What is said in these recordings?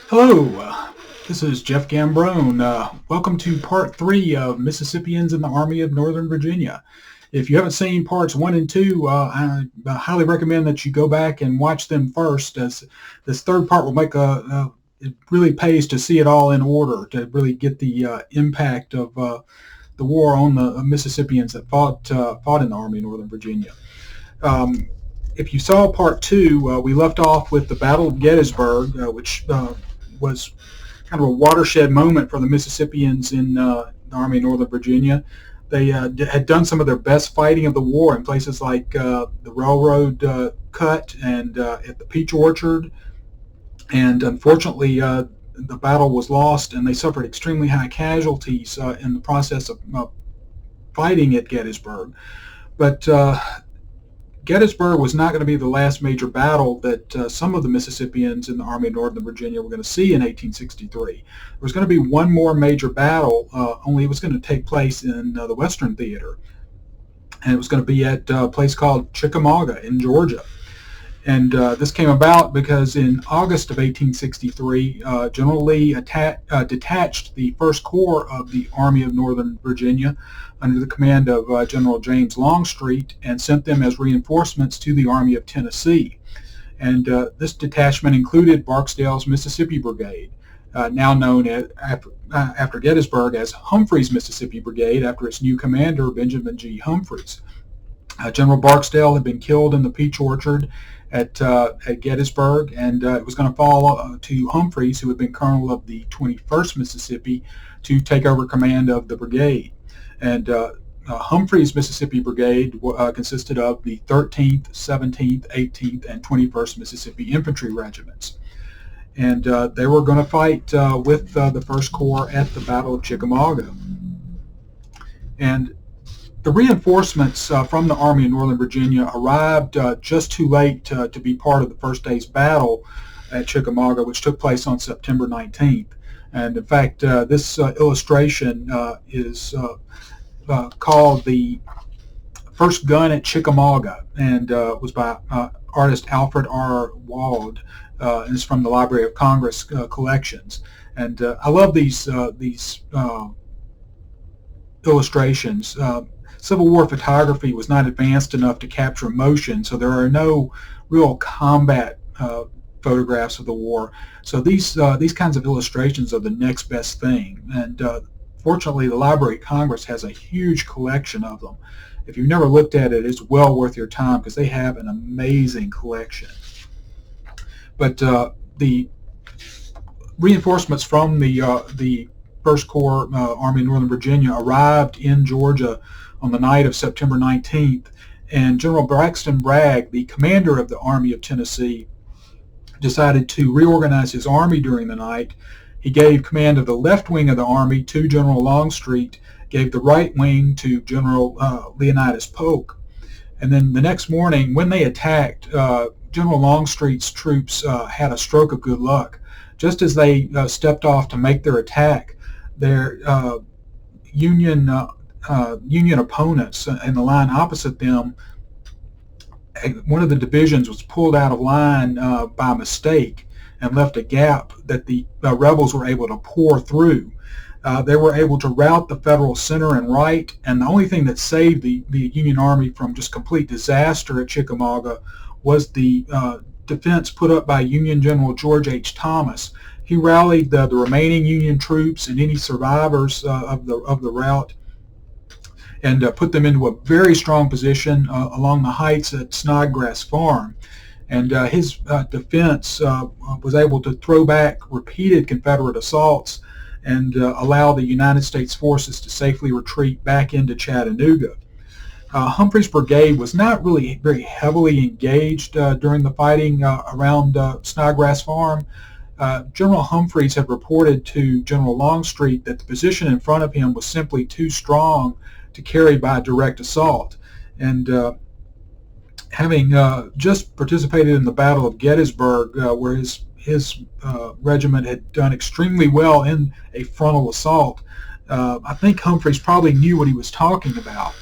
Hello, this is Jeff Gambrone. Welcome to part 3 of Mississippians in the Army of Northern Virginia. If you haven't seen parts 1 and 2, I highly recommend that you go back and watch them first, as this third part will make it really pays to see it all in order, to really get the impact of the war on the Mississippians that fought in the Army of Northern Virginia. If you saw part 2, we left off with the Battle of Gettysburg, which was kind of a watershed moment for the Mississippians in the Army of Northern Virginia. They had done some of their best fighting of the war in places like the railroad cut and at the Peach Orchard. And unfortunately, the battle was lost, and they suffered extremely high casualties in the process of fighting at Gettysburg. But Gettysburg was not going to be the last major battle that some of the Mississippians in the Army of Northern Virginia were going to see in 1863. There was going to be one more major battle, only it was going to take place in the Western Theater. And it was going to be at a place called Chickamauga in Georgia. And this came about because in August of 1863, General Lee detached the First Corps of the Army of Northern Virginia under the command of General James Longstreet and sent them as reinforcements to the Army of Tennessee. And this detachment included Barksdale's Mississippi Brigade, now known after Gettysburg as Humphreys Mississippi Brigade, after its new commander, Benjamin G. Humphreys. General Barksdale had been killed in the Peach Orchard at Gettysburg, and it was going to fall to Humphreys, who had been colonel of the 21st Mississippi, to take over command of the brigade. And Humphreys Mississippi Brigade consisted of the 13th, 17th, 18th, and 21st Mississippi Infantry Regiments. And they were going to fight with the First Corps at the Battle of Chickamauga. And the reinforcements from the Army of Northern Virginia arrived just too late to be part of the first day's battle at Chickamauga, which took place on September 19th. And in fact, this illustration is called The First Gun at Chickamauga, and was by artist Alfred R. Wald, and it's from the Library of Congress collections. And I love these illustrations. Civil War photography was not advanced enough to capture motion, so there are no real combat photographs of the war. So these kinds of illustrations are the next best thing. And fortunately, the Library of Congress has a huge collection of them. If you've never looked at it, it's well worth your time because they have an amazing collection. But the reinforcements from the First Corps Army of Northern Virginia arrived in Georgia on the night of September 19th, and General Braxton Bragg, the commander of the Army of Tennessee, decided to reorganize his army during the night. He gave command of the left wing of the army to General Longstreet, gave the right wing to General Leonidas Polk. And then the next morning, when they attacked, General Longstreet's troops had a stroke of good luck. Just as they stepped off to make their attack, their Union opponents in the line opposite them, one of the divisions was pulled out of line by mistake and left a gap that the rebels were able to pour through. They were able to rout the Federal center and right, and the only thing that saved the Union Army from just complete disaster at Chickamauga was the defense put up by Union General George H. Thomas. He rallied the remaining Union troops and any survivors of the rout, and put them into a very strong position along the heights at Snodgrass Farm. And his defense was able to throw back repeated Confederate assaults and allow the United States forces to safely retreat back into Chattanooga. Humphreys' brigade was not really very heavily engaged during the fighting around Snodgrass Farm. General Humphreys had reported to General Longstreet that the position in front of him was simply too strong to carry by direct assault. And having just participated in the Battle of Gettysburg, where his regiment had done extremely well in a frontal assault, I think Humphreys probably knew what he was talking about.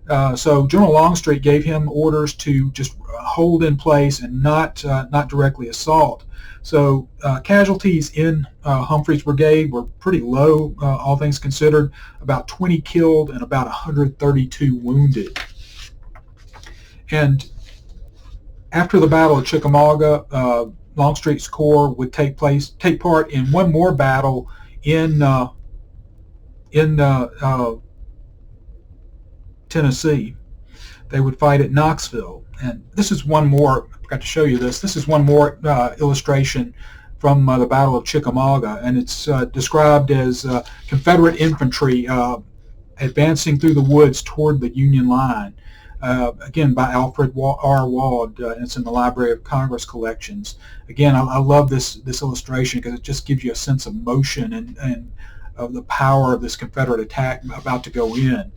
So General Longstreet gave him orders to just hold in place and not directly assault. So casualties in Humphreys' brigade were pretty low, all things considered, about 20 killed and about 132 wounded. And after the Battle of Chickamauga, Longstreet's Corps would take part in one more battle in Tennessee. They would fight at Knoxville. And this is one more, I forgot to show you this, this is one more illustration from the Battle of Chickamauga, and it's described as Confederate infantry advancing through the woods toward the Union line. Again, by Alfred R. Wald. It's in the Library of Congress collections. Again, I love this illustration because it just gives you a sense of motion and of the power of this Confederate attack about to go in.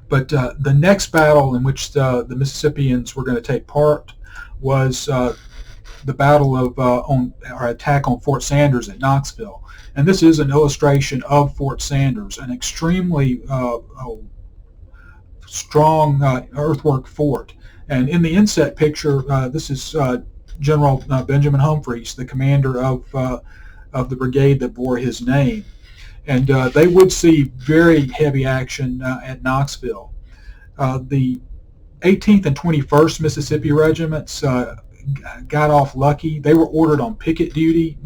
But the next battle in which the Mississippians were going to take part was the battle of or attack on Fort Sanders at Knoxville. And this is an illustration of Fort Sanders, an extremely strong earthwork fort. And in the inset picture, this is General Benjamin Humphreys, the commander of the brigade that bore his name. And they would see very heavy action at Knoxville. The 18th and 21st Mississippi regiments got off lucky. They were ordered on picket duty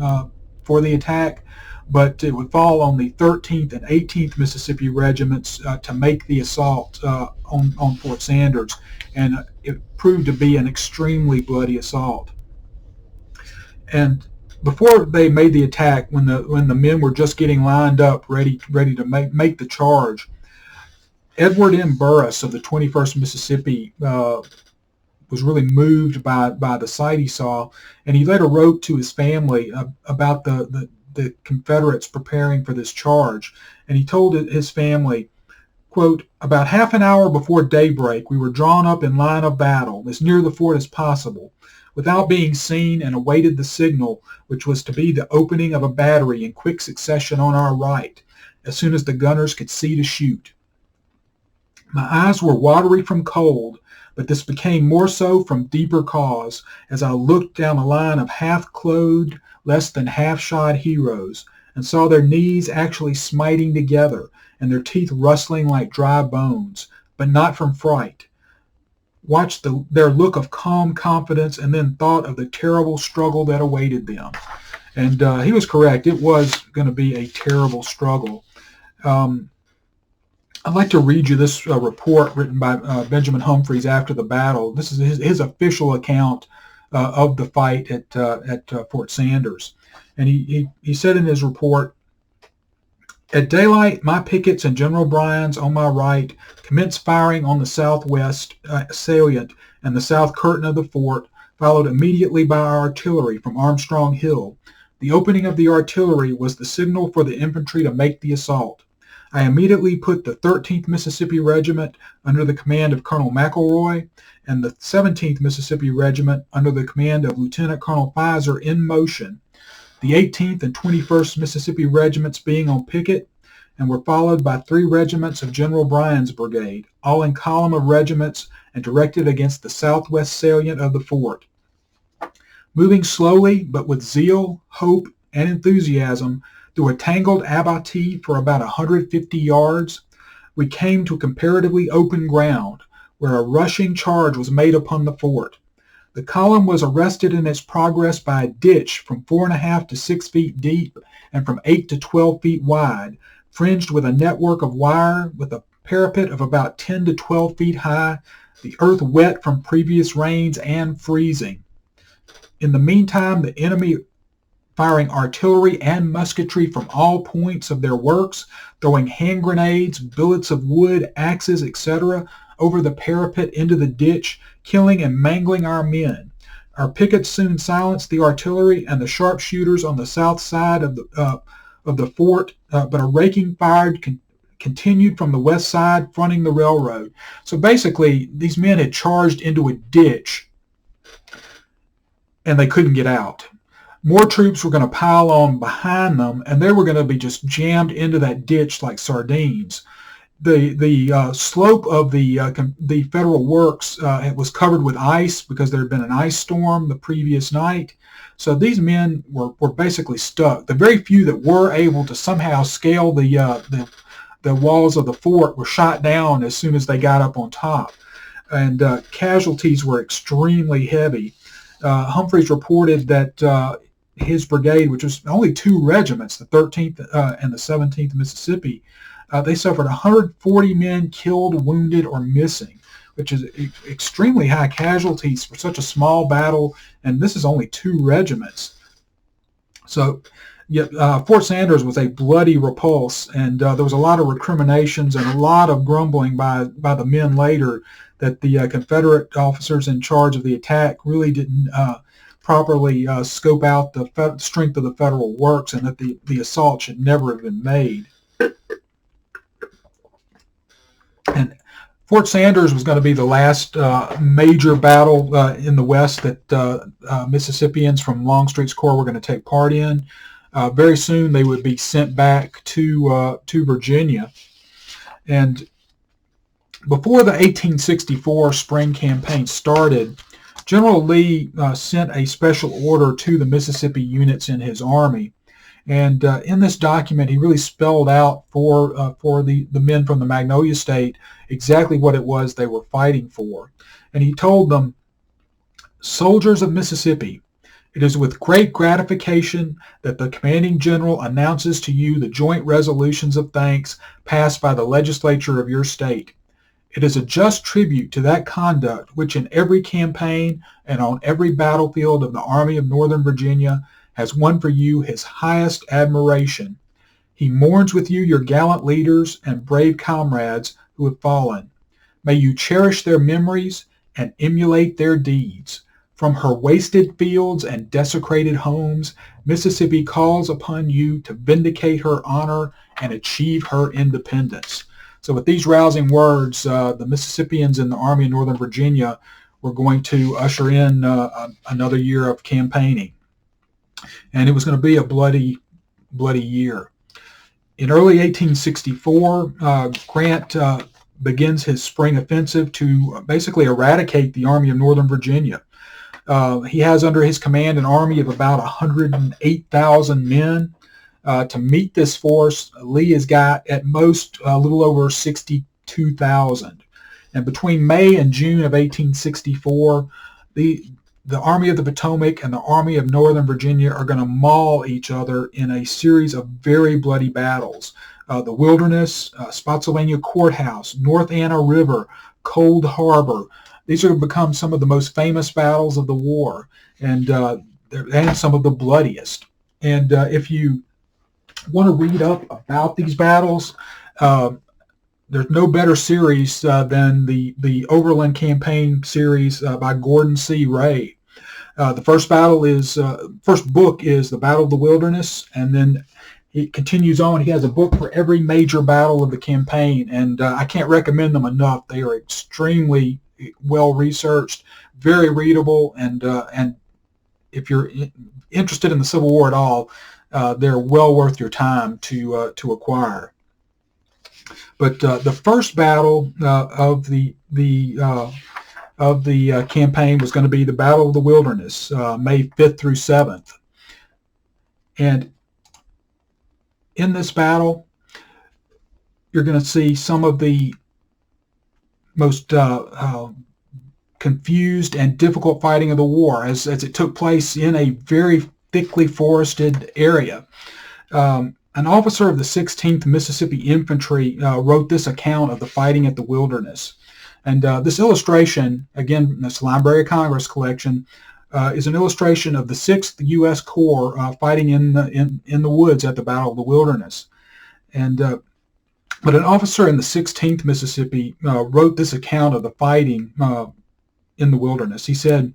for the attack, but it would fall on the 13th and 18th Mississippi regiments to make the assault on Fort Sanders, and it proved to be an extremely bloody assault. And before they made the attack, when the men were just getting lined up, ready to make the charge, Edward M. Burris of the 21st Mississippi was really moved by the sight he saw, and he later wrote to his family about the Confederates preparing for this charge. And he told his family, quote, "About half an hour before daybreak, we were drawn up in line of battle, as near the fort as possible, without being seen, and awaited the signal, which was to be the opening of a battery in quick succession on our right, as soon as the gunners could see to shoot. My eyes were watery from cold, but this became more so from deeper cause, as I looked down a line of half-clothed, less than half-shod heroes, and saw their knees actually smiting together, and their teeth rustling like dry bones, but not from fright. Watched their look of calm confidence, and then thought of the terrible struggle that awaited them." And he was correct. It was going to be a terrible struggle. I'd like to read you this report written by Benjamin Humphreys after the battle. This is his official account of the fight at Fort Sanders. And he said in his report, "At daylight, my pickets and General Bryan's on my right commenced firing on the southwest salient and the south curtain of the fort, followed immediately by our artillery from Armstrong Hill. The opening of the artillery was the signal for the infantry to make the assault. I immediately put the 13th Mississippi Regiment under the command of Colonel McElroy and the 17th Mississippi Regiment under the command of Lieutenant Colonel Pfizer in motion, the 18th and 21st Mississippi Regiments being on picket, and were followed by 3 regiments of General Bryan's brigade, all in column of regiments and directed against the southwest salient of the fort. Moving slowly, but with zeal, hope, and enthusiasm, through a tangled abattis for about 150 yards, we came to comparatively open ground, where a rushing charge was made upon the fort. The column was arrested in its progress by a ditch from 4.5 to 6 feet deep and from 8 to 12 feet wide, fringed with a network of wire, with a parapet of about 10 to 12 feet high, the earth wet from previous rains and freezing. In the meantime, the enemy firing artillery and musketry from all points of their works, throwing hand grenades, billets of wood, axes, etc., over the parapet into the ditch, killing and mangling our men. Our pickets soon silenced the artillery and the sharpshooters on the south side of the fort, but a raking fire continued from the west side, fronting the railroad." So basically, these men had charged into a ditch, and they couldn't get out. More troops were going to pile on behind them, and they were going to be just jammed into that ditch like sardines. The slope of the federal works it was covered with ice because there had been an ice storm the previous night. So these men were basically stuck. The very few that were able to somehow scale the walls of the fort were shot down as soon as they got up on top, and casualties were extremely heavy. Humphreys reported that his brigade, which was only two regiments, the 13th and the 17th Mississippi, they suffered 140 men killed, wounded, or missing, which is extremely high casualties for such a small battle, and this is only two regiments. So Fort Sanders was a bloody repulse, and there was a lot of recriminations and a lot of grumbling by the men later that the Confederate officers in charge of the attack really didn't properly scope out the strength of the federal works, and that the assault should never have been made. And Fort Sanders was going to be the last major battle in the West that Mississippians from Longstreet's Corps were going to take part in. Very soon they would be sent back to Virginia. And before the 1864 spring campaign started, General Lee sent a special order to the Mississippi units in his army. And in this document, he really spelled out for the men from the Magnolia State exactly what it was they were fighting for. And he told them, "Soldiers of Mississippi, it is with great gratification that the commanding general announces to you the joint resolutions of thanks passed by the legislature of your state. It is a just tribute to that conduct which in every campaign and on every battlefield of the Army of Northern Virginia has won for you his highest admiration. He mourns with you your gallant leaders and brave comrades who have fallen. May you cherish their memories and emulate their deeds. From her wasted fields and desecrated homes, Mississippi calls upon you to vindicate her honor and achieve her independence." So with these rousing words, the Mississippians in the Army of Northern Virginia were going to usher in another year of campaigning. And it was going to be a bloody, bloody year. In early 1864, Grant begins his spring offensive to basically eradicate the Army of Northern Virginia. He has under his command an army of about 108,000 men. To meet this force, Lee has got at most a little over 62,000. And between May and June of 1864, the Army of the Potomac and the Army of Northern Virginia are going to maul each other in a series of very bloody battles. The Wilderness, Spotsylvania Courthouse, North Anna River, Cold Harbor. These are going to become some of the most famous battles of the war, and some of the bloodiest. And if you want to read up about these battles, there's no better series than the Overland Campaign series by Gordon C. Ray. The first book is The Battle of the Wilderness, and then he continues on. He has a book for every major battle of the campaign, and I can't recommend them enough. They are extremely well researched, very readable, and if you're interested in the Civil War at all, they're well worth your time to acquire. But the first battle of the campaign was going to be the Battle of the Wilderness, May 5th through 7th. And in this battle, you're going to see some of the most confused and difficult fighting of the war, as it took place in a very thickly forested area. An officer of the 16th Mississippi Infantry wrote this account of the fighting at the Wilderness. And this illustration, again, this Library of Congress collection, is an illustration of the 6th U.S. Corps fighting in the woods at the Battle of the Wilderness. And but an officer in the 16th Mississippi wrote this account of the fighting in the Wilderness. He said,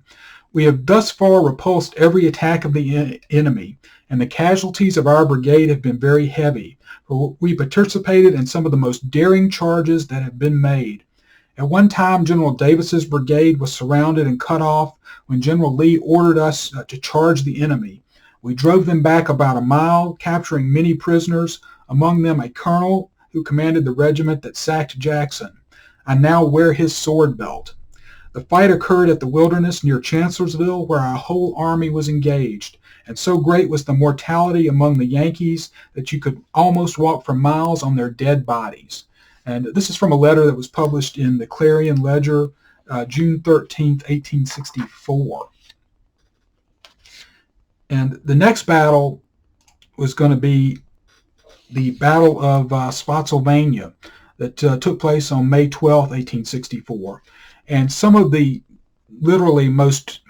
"We have thus far repulsed every attack of the enemy, and the casualties of our brigade have been very heavy, for we participated in some of the most daring charges that have been made. At one time, General Davis's brigade was surrounded and cut off when General Lee ordered us to charge the enemy. We drove them back about a mile, capturing many prisoners, among them a colonel, who commanded the regiment that sacked Jackson. I now wear his sword belt. The fight occurred at the Wilderness near Chancellorsville, where our whole army was engaged, and so great was the mortality among the Yankees that you could almost walk for miles on their dead bodies. And this is from a letter that was published in the Clarion Ledger, June 13th, 1864. And the next battle was going to be the Battle of Spotsylvania that took place on May 12th, 1864. And some of the literally most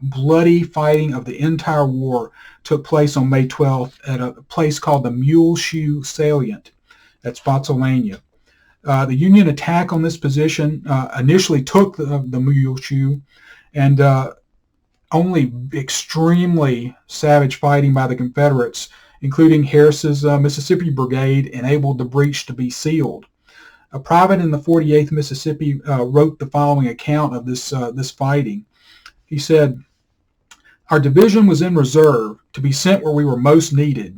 bloody fighting of the entire war took place on May 12th at a place called the Mule Shoe Salient at Spotsylvania. The Union attack on this position initially took the Mule Shoe, and only extremely savage fighting by the Confederates, including Harris's Mississippi Brigade, enabled the breach to be sealed. A private in the 48th Mississippi wrote the following account of this fighting. He said, "Our division was in reserve to be sent where we were most needed.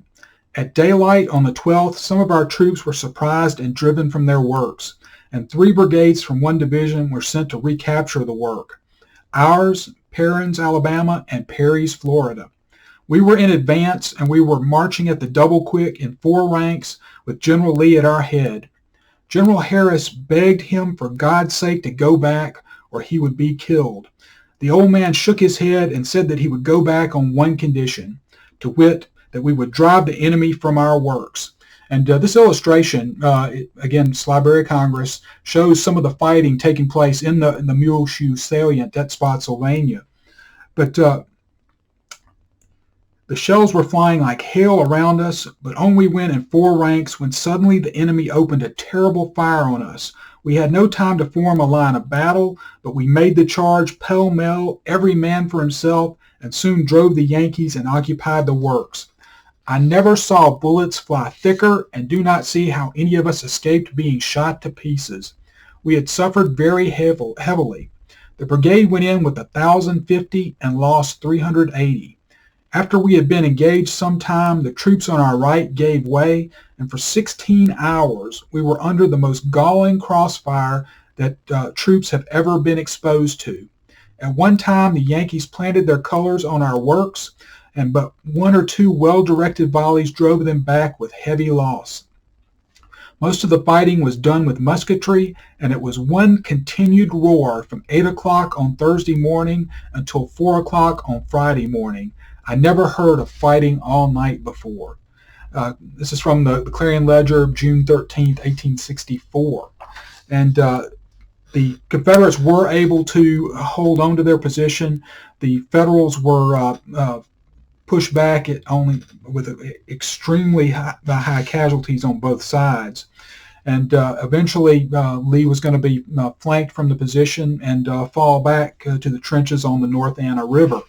At daylight on the 12th, some of our troops were surprised and driven from their works, and 3 brigades from one division were sent to recapture the work. Ours, Perrin's, Alabama, and Perry's, Florida. We were in advance, and we were marching at the double quick in 4 ranks with General Lee at our head. General Harris begged him for God's sake to go back or he would be killed. The old man shook his head and said that he would go back on one condition, to wit, that we would drive the enemy from our works." And this illustration, again, Library of Congress, shows some of the fighting taking place in the Mule Shoe Salient at Spotsylvania. But the shells were flying like hail around us, but on we went in 4 ranks when suddenly the enemy opened a terrible fire on us. We had no time to form a line of battle, but we made the charge pell-mell, every man for himself, and soon drove the Yankees and occupied the works. I never saw bullets fly thicker, and do not see how any of us escaped being shot to pieces. We had suffered very heavily. The brigade went in with 1,050 and lost 380. After we had been engaged some time, the troops on our right gave way, and for 16 hours we were under the most galling crossfire that troops have ever been exposed to. At one time the Yankees planted their colors on our works, and but 1 or 2 well-directed volleys drove them back with heavy loss. Most of the fighting was done with musketry, and it was one continued roar from 8 o'clock on Thursday morning until 4 o'clock on Friday morning. I never heard of fighting all night before." This is from the Clarion Ledger, June 13th, 1864. And the Confederates were able to hold on to their position. The Federals were pushed back with extremely high casualties on both sides. And eventually Lee was going to be flanked from the position and fall back to the trenches on the North Anna River.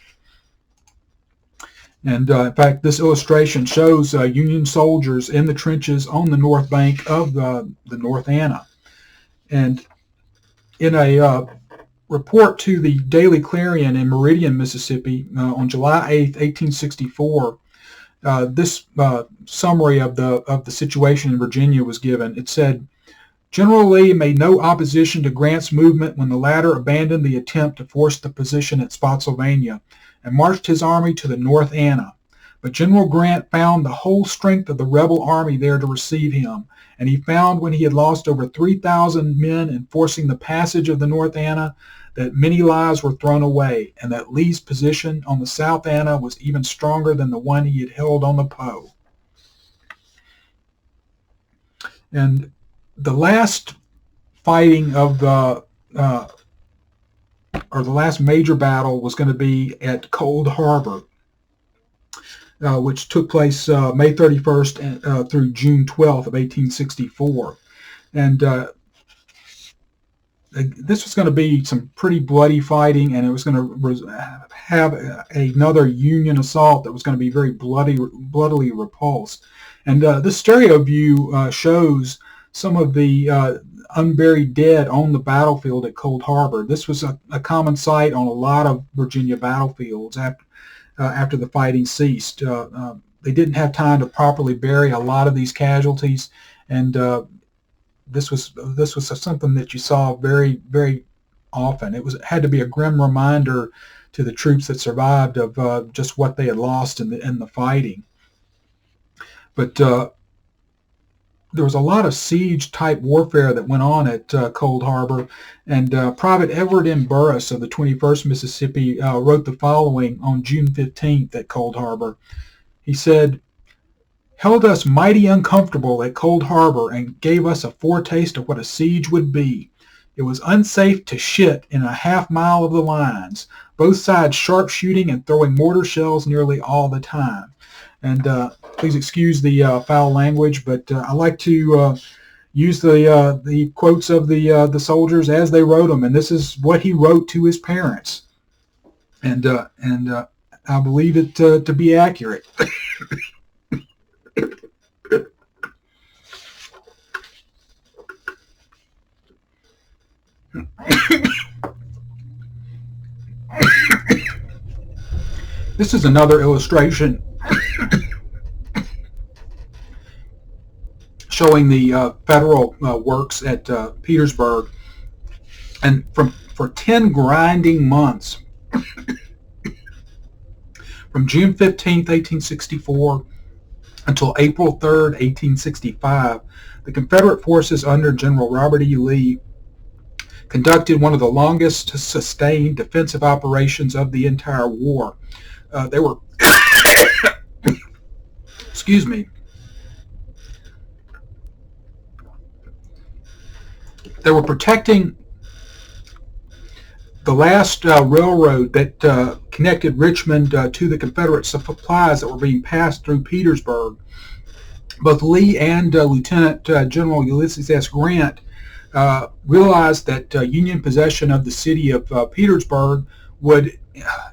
And in fact, this illustration shows Union soldiers in the trenches on the north bank of the North Anna. And in a report to the Daily Clarion in Meridian, Mississippi, on July 8th, 1864, this summary of the situation in Virginia was given. It said, "General Lee made no opposition to Grant's movement when the latter abandoned the attempt to force the position at Spotsylvania and marched his army to the North Anna. But General Grant found the whole strength of the rebel army there to receive him, and he found when he had lost over 3,000 men in forcing the passage of the North Anna that many lives were thrown away, and that Lee's position on the South Anna was even stronger than the one he had held on the Po." And the last fighting of the last major battle was going to be at Cold Harbor, which took place May 31st through June 12th of 1864. And this was going to be some pretty bloody fighting, and it was going to have another Union assault that was going to be very bloodily repulsed. And this stereo view shows some of the unburied dead on the battlefield at Cold Harbor. This was a common sight on a lot of Virginia battlefields after the fighting ceased. They didn't have time to properly bury a lot of these casualties, and this was something that you saw very, very often. It had to be a grim reminder to the troops that survived of just what they had lost in the fighting. But there was a lot of siege-type warfare that went on at Cold Harbor, and Private Edward M. Burris of the 21st Mississippi wrote the following on June 15th at Cold Harbor. He said, "Held us mighty uncomfortable at Cold Harbor and gave us a foretaste of what a siege would be. It was unsafe to shit in a half mile of the lines, both sides sharpshooting and throwing mortar shells nearly all the time." And please excuse the foul language, but I like to use the quotes of the soldiers as they wrote them, and this is what he wrote to his parents, and I believe it to be accurate. This is another illustration showing the federal works at Petersburg, and for 10 grinding months, from June 15th, 1864 until April 3rd, 1865, the Confederate forces under General Robert E. Lee conducted one of the longest sustained defensive operations of the entire war. They were, excuse me, they were protecting the last railroad that connected Richmond to the Confederate supplies that were being passed through Petersburg. Both Lee and Lieutenant General Ulysses S. Grant realized that Union possession of the city of Petersburg would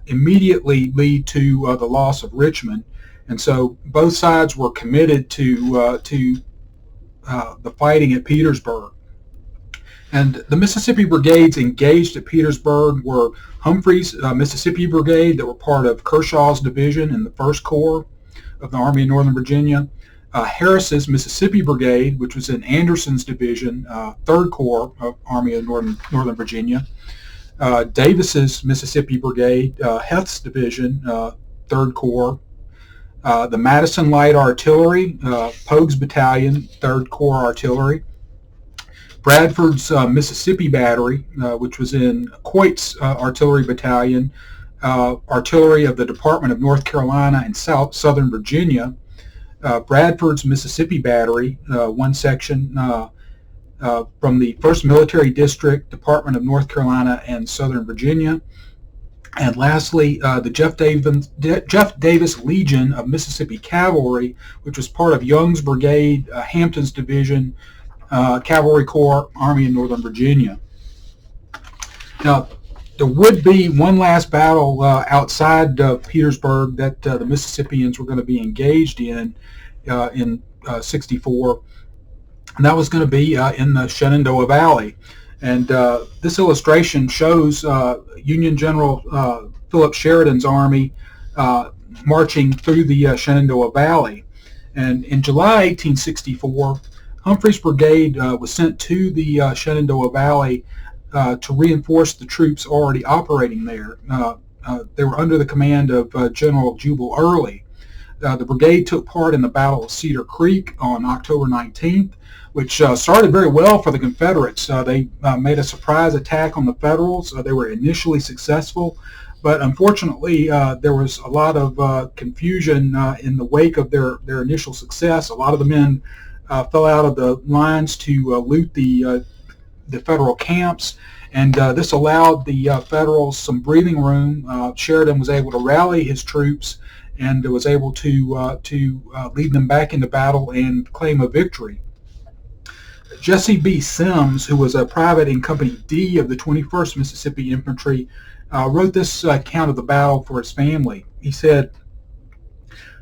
immediately lead to the loss of Richmond, and so both sides were committed to the fighting at Petersburg. And the Mississippi brigades engaged at Petersburg were Humphreys' Mississippi Brigade, that were part of Kershaw's division in the 1st Corps of the Army of Northern Virginia, Harris's Mississippi Brigade, which was in Anderson's division, 3rd Corps of Army of Northern Virginia, Davis's Mississippi Brigade, Heth's division, 3rd Corps, the Madison Light Artillery, Pogue's Battalion, 3rd Corps Artillery, Bradford's Mississippi Battery, which was in Coit's Artillery Battalion, Artillery of the Department of North Carolina and Southern Virginia, Bradford's Mississippi Battery, one section from the 1st Military District, Department of North Carolina and Southern Virginia, and lastly, the Jeff Davis Legion of Mississippi Cavalry, which was part of Young's Brigade, Hampton's Division, Cavalry Corps, Army of Northern Virginia. Now, there would be one last battle outside of Petersburg that the Mississippians were going to be engaged in 64, and that was going to be in the Shenandoah Valley. And this illustration shows Union General Philip Sheridan's army marching through the Shenandoah Valley. And in July 1864, Humphreys' brigade was sent to the Shenandoah Valley to reinforce the troops already operating there. They were under the command of General Jubal Early. The brigade took part in the Battle of Cedar Creek on October 19th, which started very well for the Confederates. They made a surprise attack on the Federals. They were initially successful, but unfortunately there was a lot of confusion in the wake of their initial success. A lot of the men fell out of the lines to loot the Federal camps, and this allowed the Federals some breathing room. Sheridan was able to rally his troops and was able to lead them back into battle and claim a victory. Jesse B. Sims, who was a private in Company D of the 21st Mississippi Infantry, wrote this account of the battle for his family. He said,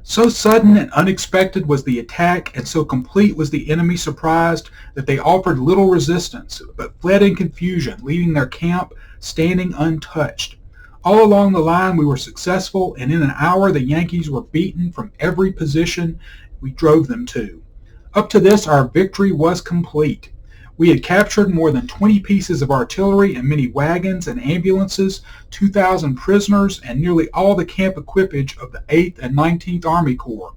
"So sudden and unexpected was the attack, and so complete was the enemy surprised, that they offered little resistance, but fled in confusion, leaving their camp standing untouched. All along the line we were successful, and in an hour the Yankees were beaten from every position we drove them to. Up to this our victory was complete. We had captured more than 20 pieces of artillery and many wagons and ambulances, 2,000 prisoners, and nearly all the camp equipage of the 8th and 19th Army Corps.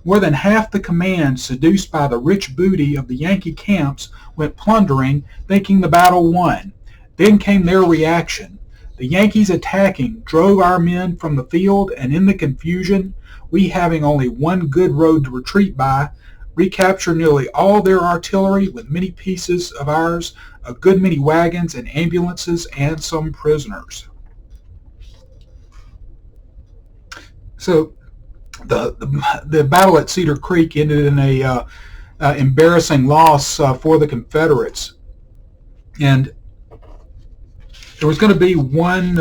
More than half the command, seduced by the rich booty of the Yankee camps, went plundering, thinking the battle won. Then came their reaction. The Yankees attacking drove our men from the field, and in the confusion, we having only one good road to retreat by, recaptured nearly all their artillery with many pieces of ours, a good many wagons and ambulances, and some prisoners. So the battle at Cedar Creek ended in a embarrassing loss for the Confederates. And there was going to be one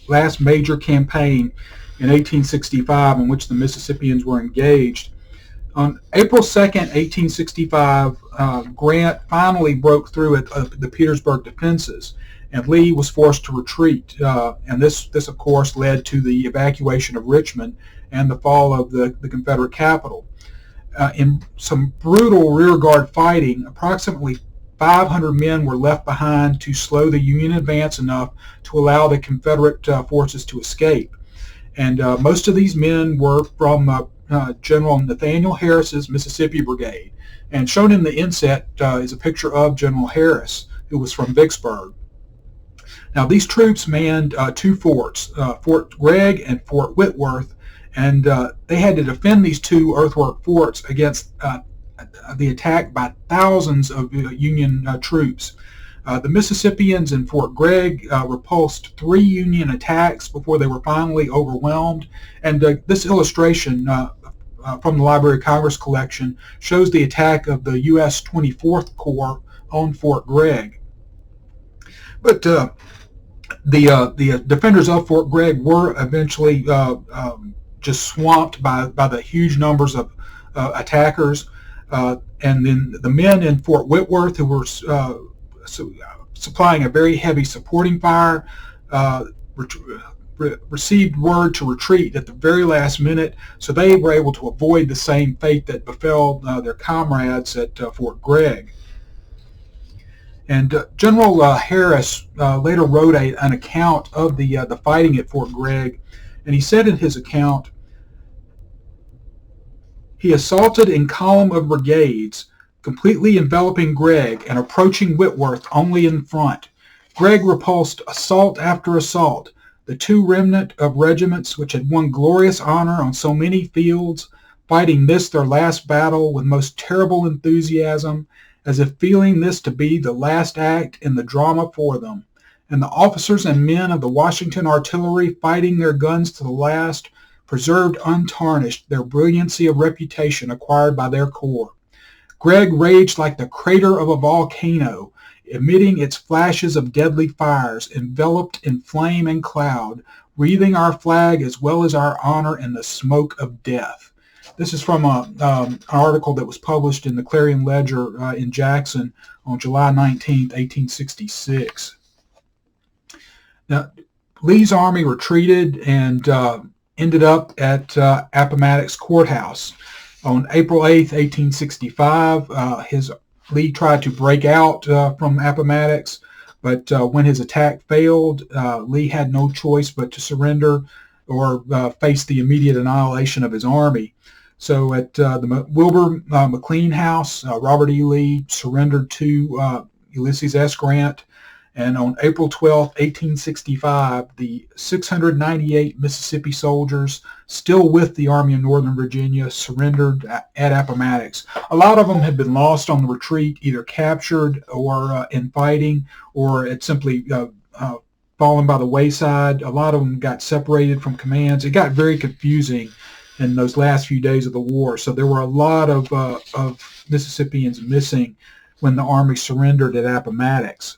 last major campaign in 1865 in which the Mississippians were engaged. On April 2nd, 1865, Grant finally broke through at the Petersburg defenses, and Lee was forced to retreat. And this, of course, led to the evacuation of Richmond and the fall of the Confederate capital. In some brutal rearguard fighting, approximately 500 men were left behind to slow the Union advance enough to allow the Confederate forces to escape. And most of these men were from General Nathaniel Harris's Mississippi Brigade. And shown in the inset is a picture of General Harris, who was from Vicksburg. Now, these troops manned two forts, Fort Gregg and Fort Whitworth, and they had to defend these two earthwork forts against the attack by thousands of Union troops. The Mississippians in Fort Gregg repulsed 3 Union attacks before they were finally overwhelmed. And this illustration from the Library of Congress collection shows the attack of the U.S. 24th Corps on Fort Gregg. But the defenders of Fort Gregg were eventually just swamped by the huge numbers of attackers. And then the men in Fort Whitworth, who were supplying a very heavy supporting fire, received word to retreat at the very last minute, so they were able to avoid the same fate that befell their comrades at Fort Gregg. And General Harris later wrote an account of the fighting at Fort Gregg, and he said in his account, "He assaulted in column of brigades, completely enveloping Gregg and approaching Whitworth only in front. Gregg repulsed assault after assault. The two remnant of regiments which had won glorious honor on so many fields, fighting this their last battle with most terrible enthusiasm, as if feeling this to be the last act in the drama for them. And the officers and men of the Washington artillery, fighting their guns to the last, preserved untarnished their brilliancy of reputation acquired by their corps. Gregg raged like the crater of a volcano, emitting its flashes of deadly fires, enveloped in flame and cloud, wreathing our flag as well as our honor in the smoke of death." This is from an article that was published in the Clarion Ledger in Jackson on July 19, 1866. Now, Lee's army retreated and ended up at Appomattox Courthouse. On April 8, 1865, Lee tried to break out from Appomattox, but when his attack failed, Lee had no choice but to surrender or face the immediate annihilation of his army. So at the Wilbur McLean House, Robert E. Lee surrendered to Ulysses S. Grant. And on April 12, 1865, the 698 Mississippi soldiers, still with the Army of Northern Virginia, surrendered at Appomattox. A lot of them had been lost on the retreat, either captured or in fighting, or had simply fallen by the wayside. A lot of them got separated from commands. It got very confusing in those last few days of the war. So there were a lot of Mississippians missing when the Army surrendered at Appomattox.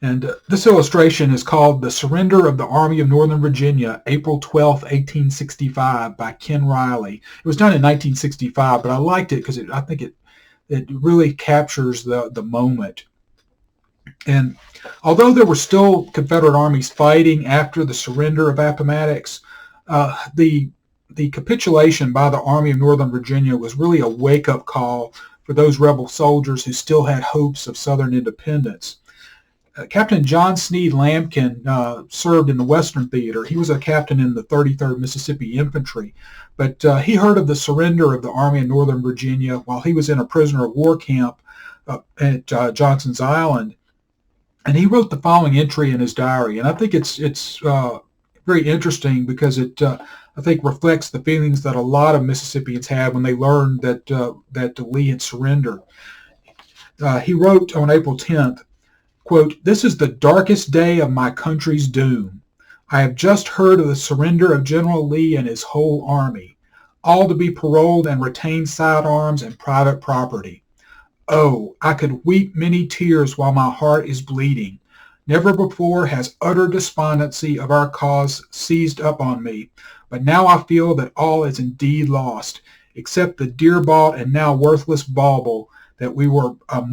And this illustration is called "The Surrender of the Army of Northern Virginia, April 12, 1865" by Ken Riley. It was done in 1965, but I liked it because I think it really captures the moment. And although there were still Confederate armies fighting after the surrender of Appomattox, the the capitulation by the Army of Northern Virginia was really a wake-up call for those rebel soldiers who still had hopes of Southern independence. Captain John Sneed Lambkin served in the Western Theater. He was a captain in the 33rd Mississippi Infantry, but he heard of the surrender of the Army of Northern Virginia while he was in a prisoner of war camp at Johnson's Island, and he wrote the following entry in his diary. And I think it's very interesting because it I think reflects the feelings that a lot of Mississippians had when they learned that Lee had surrendered. He wrote on April 10th, quote, "This is the darkest day of my country's doom. I have just heard of the surrender of General Lee and his whole army, all to be paroled and retain sidearms and private property. Oh, I could weep many tears while my heart is bleeding. Never before has utter despondency of our cause seized up on me, but now I feel that all is indeed lost, except the dear-bought and now worthless bauble, that we were a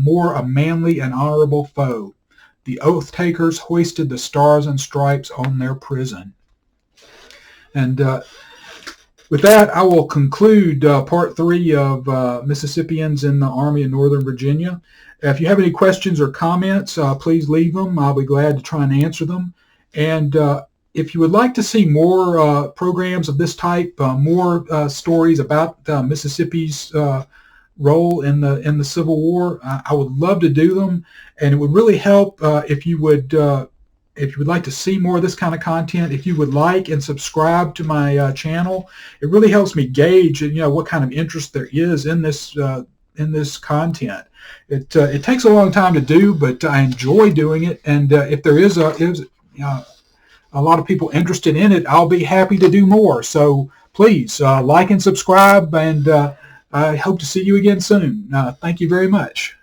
manly and honorable foe. The oath-takers hoisted the stars and stripes on their prison." And with that, I will conclude part 3 of Mississippians in the Army of Northern Virginia. If you have any questions or comments, please leave them. I'll be glad to try and answer them. And if you would like to see more programs of this type, more stories about Mississippi's role in the Civil War, I would love to do them, and it would really help if you would like to see more of this kind of content. If you would like and subscribe to my channel, it really helps me gauge what kind of interest there is in this content. It takes a long time to do, but I enjoy doing it, and if there is a lot of people interested in it, I'll be happy to do more. So please like and subscribe, and I hope to see you again soon. Thank you very much.